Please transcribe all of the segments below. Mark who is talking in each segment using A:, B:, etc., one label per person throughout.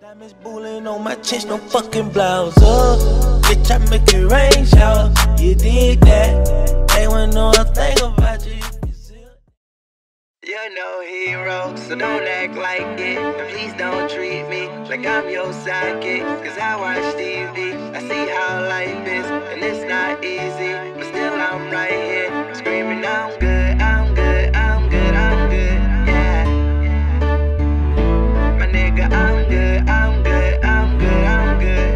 A: Diamonds bullying on my chest, no fucking blouse. Bitch, I make it rain showers. You did that. They wouldn't know a thing about you.
B: You're no hero, so don't act like it. And please don't treat me like I'm your sidekick. Cause I watch TV, I see how life is, and it's not easy, but still I'm right here, screaming I'm good, I'm good, I'm good, I'm good, yeah. My nigga, I'm good, I'm good, I'm good, I'm good.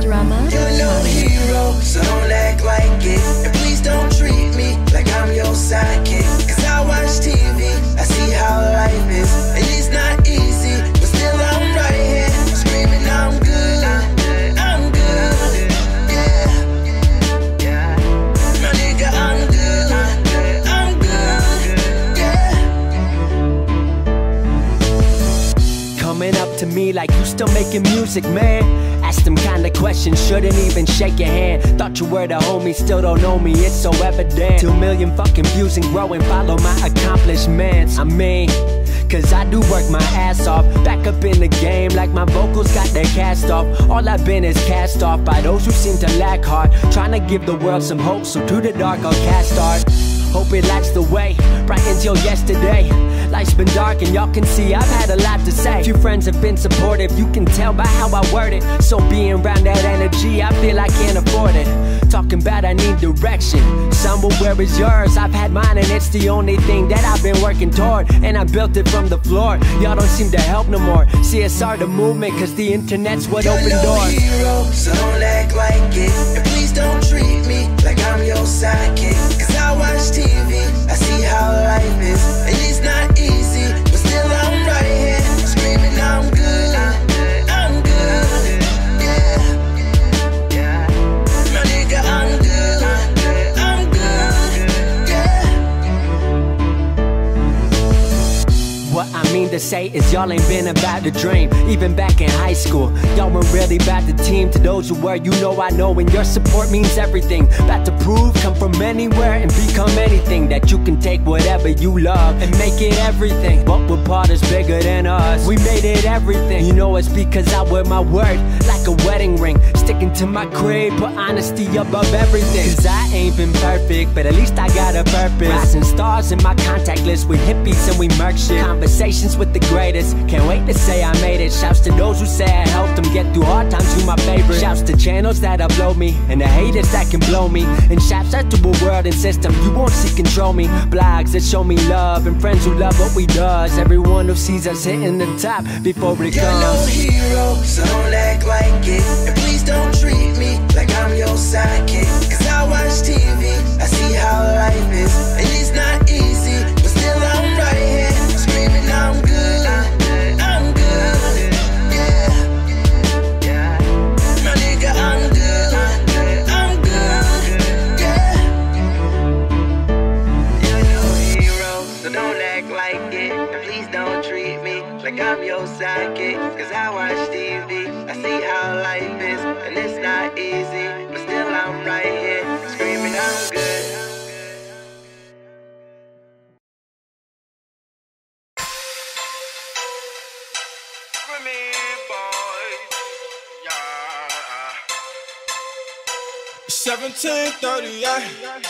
C: Drama.
B: You're no hero, so don't act like it. And please don't treat me like I'm your sidekick. Cause I watch TV, I see how life is, and it's not easy, but still I'm right here, screaming I'm good, I'm good, yeah. My nigga, I'm good, I'm good, yeah.
D: Coming up to me like you still making music, man. Ask them kind of questions, shouldn't even shake your hand. Thought you were the homie, still don't know me, it's so evident. 2 million fucking views and growing, follow my accomplishments. I mean, cause I do work my ass off. Back up in the game like my vocals got their cast off. All I've been is cast off by those who seem to lack hard. Trying to give the world some hope, so to the dark I'll cast art. Hope it lights the way, bright until yesterday. Life's been dark and y'all can see I've had a lot to say. Few friends have been supportive, you can tell by how I word it. So being around that energy, I feel I can't afford it. Talking about I need direction, somewhere where is yours? I've had mine and it's the only thing that I've been working toward. And I built it from the floor, y'all don't seem to help no more. CSR the movement, cause the internet's what opened doors.
B: You're no hero, so don't act like it. And please don't treat me like I'm your sidekick. Cause I watch TV, I see how life is, and it's not easy, but still I'm right here, screaming I'm good, I'm good, yeah. My nigga, I'm good, I'm good, yeah.
D: What I mean to say is y'all ain't been about the dream. Even back in high school, y'all weren't really about the team. To those who were, you know I know, and your support means everything. About to prove, come from anywhere and become anything. That you can take whatever you love and make it everything. But we're part is bigger than us, we made it everything. You know it's because I wear my word like a wedding ring. Sticking to my creed, put honesty above everything. Cause I ain't been perfect, but at least I got a purpose. Rising stars in my contact list with hippies and we murk shit. Conversations with the greatest, can't wait to say I made it. Shouts to those who say I helped them get through hard times, you my favorite. Shouts to channels that upload me, and the haters that can blow me. And shouts out to a world and system you won't see control me. Blogs that show me love, and friends who love what we does. Everyone who sees us hitting the top before it comes.
B: You're no hero, so don't act like it. And please don't treat me like I'm your sidekick. Cause I watch TV, I see how life is, and it's not easy, but still I'm right here, screaming I'm good, I'm good, yeah. My nigga, I'm good, I'm good, yeah. You're no hero, so don't act like it. And please don't treat me like I'm your sidekick. Cause I watch TV, I see how life is, and it's not easy, but still I'm right here, screaming I'm good.
E: Me boy, yeah. 17:38.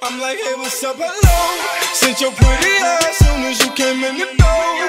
E: I'm like, hey, what's up, hello? Sent your pretty ass soon as you came in the door.